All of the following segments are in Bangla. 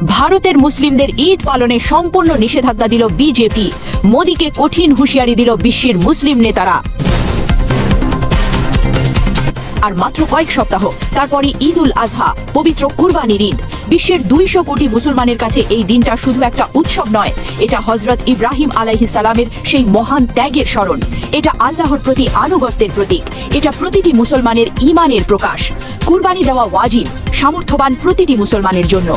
ভারতের মুসলিমদের ঈদ পালনে সম্পূর্ণ নিষেধাজ্ঞা দিল বিজেপি। মোদীকে কঠিন হুঁশিয়ারি দিল বিশ্বের মুসলিম নেতারা। আর মাত্র কয়েক সপ্তাহ তারপরই ঈদ উল আজহা, পবিত্র কুরবানির ঈদ। বিশ্বের 200 কোটি মুসলমানের কাছে এই দিনটা শুধু একটা উৎসব নয়, এটা হযরত ইব্রাহিম আলাইহিস সালামের সেই মহান ত্যাগের স্মরণ। এটা আল্লাহর প্রতি আনুগত্যের প্রতীক। এটা প্রতিটি মুসলমানের ঈমানের প্রকাশ। কুরবানি দেওয়া ওয়াজিব, সামর্থ্যবান প্রতিটি মুসলমানের জন্য।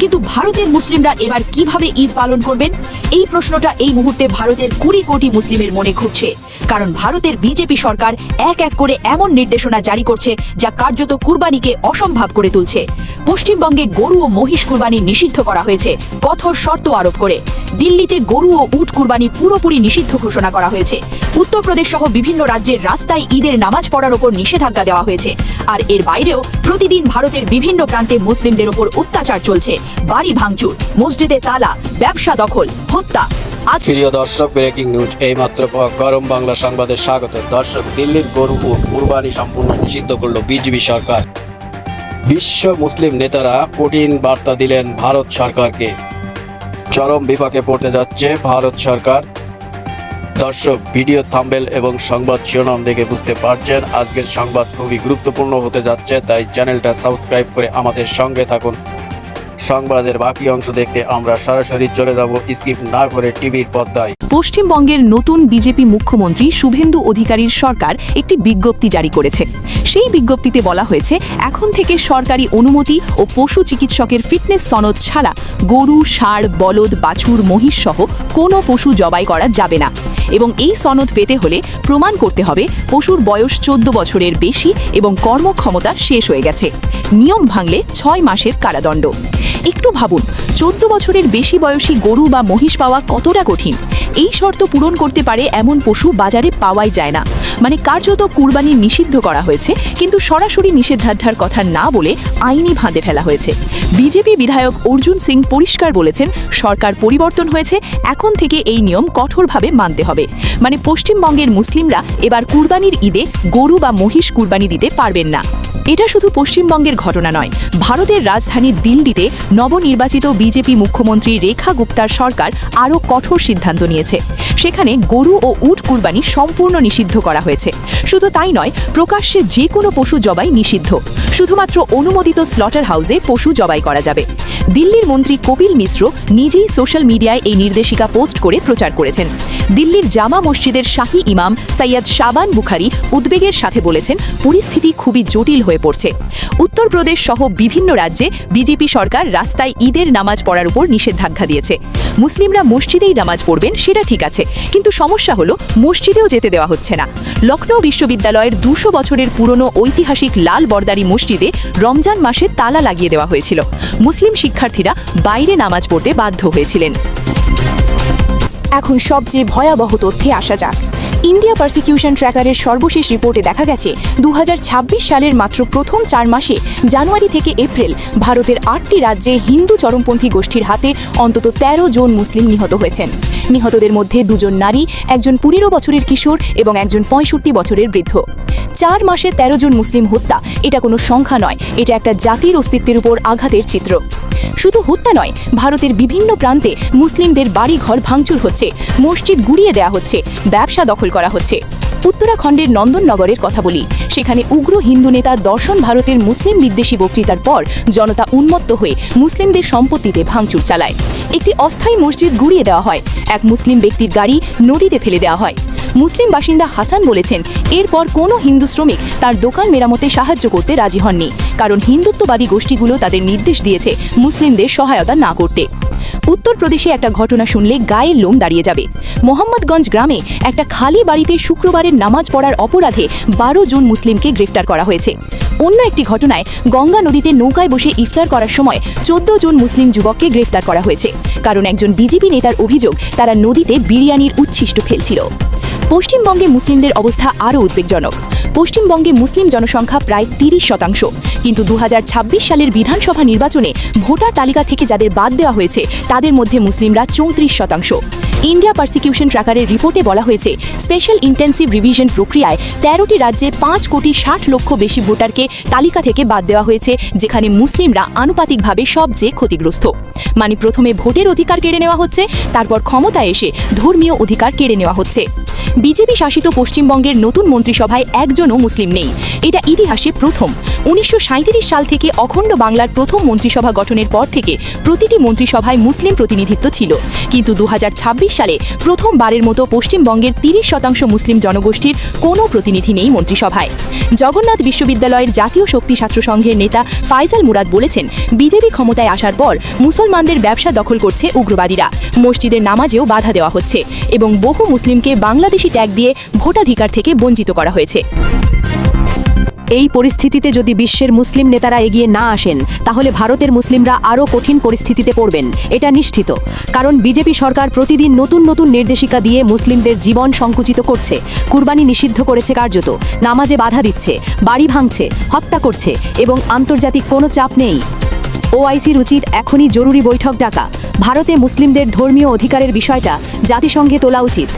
কিন্তু ভারতের মুসলিমরা এবার কিভাবে ঈদ পালন করবেন? এই প্রশ্নটা এই মুহূর্তে ভারতের 20 কোটি মুসলিমের মনে ঘুরছে। কারণ ভারতের বিজেপি সরকার এক এক করে এমন নির্দেশনা জারি করছে যা কার্যত কুরবানিকে অসম্ভব করে তুলছে। পশ্চিমবঙ্গে গরু ও মহিষ কুরবানি নিষিদ্ধ করা হয়েছে কঠোর শর্ত আরোপ করে। দিল্লিতে গরু ও উট কুরবানি পুরোপুরি নিষিদ্ধ ঘোষণা করা হয়েছে। উত্তরপ্রদেশ সহ বিভিন্ন রাজ্যের রাস্তায় ঈদের নামাজ পড়ার ওপর নিষেধাজ্ঞা দেওয়া হয়েছে। আর এর বাইরেও প্রতিদিন ভারতের বিভিন্ন প্রান্তে মুসলিমদের ওপর অত্যাচার চলছে। বাড়ি ভাঙচুর, মসজিদে তালা, ব্যবসা দখল, হত্যা। প্রিয় দর্শক, ব্রেকিং নিউজ এইমাত্র গরম বাংলা সংবাদে স্বাগত। দর্শক, দিল্লির গরু ও কুরবানি সম্পূর্ণ নিষিদ্ধ করল বিজেপি সরকার। বিশ্ব মুসলিম নেতারা কঠিন বার্তা দিলেন ভারত সরকারকে। চরম বিপাকে পড়তে যাচ্ছে ভারত সরকার। দর্শক, ভিডিও থাম্বনেল এবং সংবাদ শিরোনাম দেখে বুঝতে পারছেন আজকের সংবাদ খুবই গুরুত্বপূর্ণ হতে যাচ্ছে, তাই চ্যানেলটা সাবস্ক্রাইব করে আমাদের সঙ্গে থাকুন। সংবাদের বাকি অংশ দেখতে আমরা সরাসরি চলে যাব স্কিপ না করে টিভির পর্দায়। পশ্চিমবঙ্গের নতুন বিজেপি মুখ্যমন্ত্রী শুভেন্দু অধিকারীর সরকার একটি বিজ্ঞপ্তি জারি করেছে। সেই বিজ্ঞপ্তিতে বলা হয়েছে, এখন থেকে সরকারি অনুমতি ও পশু চিকিৎসকের ফিটনেস সনদ ছাড়া গরু, ষাঁড়, বলদ, বাছুর, মহিষ সহ কোনো পশু জবাই করা যাবে না। এবং এই সনদ পেতে হলে প্রমাণ করতে হবে পশুর বয়স 14 বছরের বেশি এবং কর্মক্ষমতা শেষ হয়ে গেছে। নিয়ম ভাঙলে 6 মাসের কারাদণ্ড। একটু ভাবুন, 14 বছরের বেশি বয়সী গরু বা মহিষ পাওয়া কতটা কঠিন। এই শর্ত পূরণ করতে পারে এমন পশু বাজারে পাওয়াই যায় না। মানে কার্যত কুরবানি নিষিদ্ধ করা হয়েছে, কিন্তু সরাসরি নিষেধাজ্ঞার কথা না বলে আইনি ফাঁদে ফেলা হয়েছে। বিজেপি বিধায়ক অর্জুন সিং পরিষ্কার বলেছেন, সরকার পরিবর্তন হয়েছে, এখন থেকে এই নিয়ম কঠোরভাবে মানতে হবে। মানে পশ্চিমবঙ্গের মুসলিমরা এবার কুরবানির ঈদে গরু বা মহিষ কুরবানি দিতে পারবেন না। এটা শুধু পশ্চিমবঙ্গের ঘটনা নয়, ভারতের রাজধানী দিল্লিতে নবনির্বাচিত বিজেপি মুখ্যমন্ত্রী রেখা গুপ্তার সরকার আরও কঠোর সিদ্ধান্ত নিয়েছে। সেখানে গরু ও উট কুরবানি সম্পূর্ণ নিষিদ্ধ করা হয়েছে। শুধু তাই নয়, প্রকাশ্যে যে কোনো পশু জবাই নিষিদ্ধ। শুধুমাত্র অনুমোদিত স্লটার হাউসে পশু জবাই করা যাবে। দিল্লির মন্ত্রী কপিল মিশ্র নিজেই সোশ্যাল মিডিয়ায় এই নির্দেশিকা পোস্ট করে প্রচার করেছেন। দিল্লির জামা মসজিদের শাহী ইমাম সৈয়দ শাবান বুখারি উদ্বেগের সাথে বলেছেন, পরিস্থিতি খুবই জটিল হয়ে পড়ছে। উত্তরপ্রদেশ সহ বিভিন্ন রাজ্যে বিজেপি সরকার রাস্তায় ঈদের নামাজ পড়ার উপর নিষেধাজ্ঞা দিয়েছে। মুসলিমরা মসজিদেই নামাজ পড়বেন সেটা ঠিক আছে, কিন্তু সমস্যা হলো মসজিদেও যেতে দেওয়া হচ্ছে না। লখনৌ বিশ্ববিদ্যালয়ের 200 বছরের পুরনো ঐতিহাসিক লাল বর্দারি মসজিদে রমজান মাসে তালা লাগিয়ে দেওয়া হয়েছিল। মুসলিম শিক্ষার্থীরা বাইরে নামাজ পড়তে বাধ্য হয়েছিলেন। এখন সবচেয়ে ভয়াবহ তথ্যে আসা যাক। ইন্ডিয়া পারসিকিউশন ট্র্যাকারের সর্বশেষ রিপোর্টে দেখা গেছে, 2026 সালের মাত্র প্রথম 4 মাসে জানুয়ারি থেকে এপ্রিল ভারতের 8টি রাজ্যে হিন্দু চরমপন্থী গোষ্ঠীর হাতে অন্তত 13 জন মুসলিম নিহত হয়েছেন। নিহতদের মধ্যে 2 জন নারী, একজন 15 বছরের কিশোর এবং একজন 65 বছরের বৃদ্ধ। 4 মাসে 13 জন মুসলিম হত্যা, এটা কোনো সংখ্যা নয়, এটা একটা জাতির অস্তিত্বের উপর আঘাতের চিত্র। শুধু হত্যা নয়, ভারতের বিভিন্ন প্রান্তে মুসলিমদের বাড়িঘর ভাঙচুর হচ্ছে, মসজিদ গুড়িয়ে দেওয়া হচ্ছে, ব্যবসা দখল করা হচ্ছে। উত্তরাখণ্ডের নন্দননগরের কথা বলি, সেখানে উগ্র হিন্দু নেতা দর্শন ভারতের মুসলিম বিদ্বেষী বক্তৃতার পর জনতা উন্মত্ত হয়ে মুসলিমদের সম্পত্তিতে ভাঙচুর চালায়। একটি অস্থায়ী মসজিদ গুড়িয়ে দেওয়া হয়, এক মুসলিম ব্যক্তির গাড়ি নদীতে ফেলে দেওয়া হয়। মুসলিম বাসিন্দা হাসান বলেছেন, এরপর কোনো হিন্দু শ্রমিক তার দোকান মেরামতে সাহায্য করতে রাজি হননি, কারণ হিন্দুত্ববাদী গোষ্ঠীগুলো তাদের নির্দেশ দিয়েছে মুসলিমদের সহায়তা না করতে। উত্তরপ্রদেশে একটা ঘটনা শুনলে গায়ের লোম দাঁড়িয়ে যাবে। মোহাম্মদগঞ্জ গ্রামে একটা খালি বাড়িতে শুক্রবারের নামাজ পড়ার অপরাধে 12 জন মুসলিমকে গ্রেফতার করা হয়েছে। অন্য একটি ঘটনায় গঙ্গা নদীতে নৌকায় বসে ইফতার করার সময় 14 জন মুসলিম যুবককে গ্রেফতার করা হয়েছে, কারণ একজন বিজেপি নেতার অভিযোগ তারা নদীতে বিরিয়ানির উচ্ছিষ্ট ফেলছিল। পশ্চিমবঙ্গে মুসলিমদের অবস্থা আরও উদ্বেগজনক। পশ্চিমবঙ্গে মুসলিম জনসংখ্যা প্রায় 30%, কিন্তু 2026 সালের বিধানসভা নির্বাচনে ভোটার তালিকা থেকে যাদের বাদ দেওয়া হয়েছে তাদের মধ্যে মুসলিমরা 34%। ইন্ডিয়া পারসিকিউশন ট্র্যাকারের রিপোর্টে বলা হয়েছে, স্পেশাল ইন্টেন্সিভ রিভিশন প্রক্রিয়ায় 13টি রাজ্যে 5,60,00,000 বেশি ভোটারকে তালিকা থেকে বাদ দেওয়া হয়েছে, যেখানে মুসলিমরা আনুপাতিকভাবে সবচেয়ে ক্ষতিগ্রস্ত। মানে প্রথমে ভোটের অধিকার কেড়ে নেওয়া হচ্ছে, তারপর ক্ষমতায় এসে ধর্মীয় অধিকার কেড়ে নেওয়া হচ্ছে। বিজেপি শাসিত পশ্চিমবঙ্গের নতুন মন্ত্রিসভায় একজনও মুসলিম নেই। এটা ইতিহাসে প্রথম। 1937 সাল থেকে অখণ্ড বাংলার প্রথম মন্ত্রিসভা গঠনের পর থেকে প্রতিটি মন্ত্রিসভায় মুসলিম প্রতিনিধিত্ব ছিল, কিন্তু 2026 সালে প্রথমবারের মতো পশ্চিমবঙ্গের 30% মুসলিম জনগোষ্ঠীর কোনো প্রতিনিধি নেই মন্ত্রিসভায়। জগন্নাথ বিশ্ববিদ্যালয়ের জাতীয় শক্তি ছাত্র সংঘের নেতা ফাইজাল মুরাদ বলেছেন, বিজেপি ক্ষমতায় আসার পর মুসলমানদের ব্যবসা দখল করছে উগ্রবাদীরা, মসজিদের নামাজেও বাধা দেওয়া হচ্ছে এবং বহু মুসলিমকে বাংলাদেশি ট্যাগ দিয়ে ভোটাধিকার থেকে বঞ্চিত করা হয়েছে। এই পরিস্থিতিতে যদি বিশ্বের মুসলিম নেতারা এগিয়ে না আসেন, তাহলে ভারতের মুসলিমরা আরও কঠিন পরিস্থিতিতে পড়বেন, এটা নিশ্চিত। কারণ বিজেপি সরকার প্রতিদিন নতুন নতুন নির্দেশিকা দিয়ে মুসলিমদের জীবন সংকুচিত করছে, কুরবানি নিষিদ্ধ করেছে, কার্যত নামাজে বাধা দিচ্ছে, বাড়ি ভাঙছে, হত্যা করছে এবং আন্তর্জাতিক কোনো চাপ নেই। ওআইসির উচিত এখনই জরুরি বৈঠক ডাকা। ভারতে মুসলিমদের ধর্মীয় অধিকারের বিষয়টা জাতিসংঘে তোলা উচিত।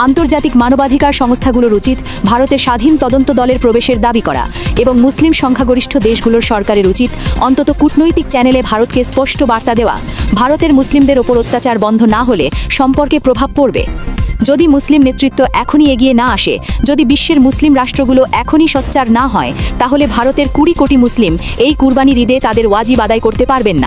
আন্তর্জাতিক মানবাধিকার সংস্থাগুলোর উচিত ভারতের স্বাধীন তদন্ত দলের প্রবেশের দাবি করা এবং মুসলিম সংখ্যাগরিষ্ঠ দেশগুলোর সরকারের উচিত অন্তত কূটনৈতিক চ্যানেলে ভারতকে স্পষ্ট বার্তা দেওয়া। ভারতের মুসলিমদের ওপর অত্যাচার বন্ধ না হলে সম্পর্কে প্রভাব পড়বে। যদি মুসলিম নেতৃত্ব এখনই এগিয়ে না আসে, যদি বিশ্বের মুসলিম রাষ্ট্রগুলো এখনই সোচ্চার না হয়, তাহলে ভারতের 20 কোটি মুসলিম এই কুরবানির ঈদে তাদের ওয়াজিব আদায় করতে পারবেন না।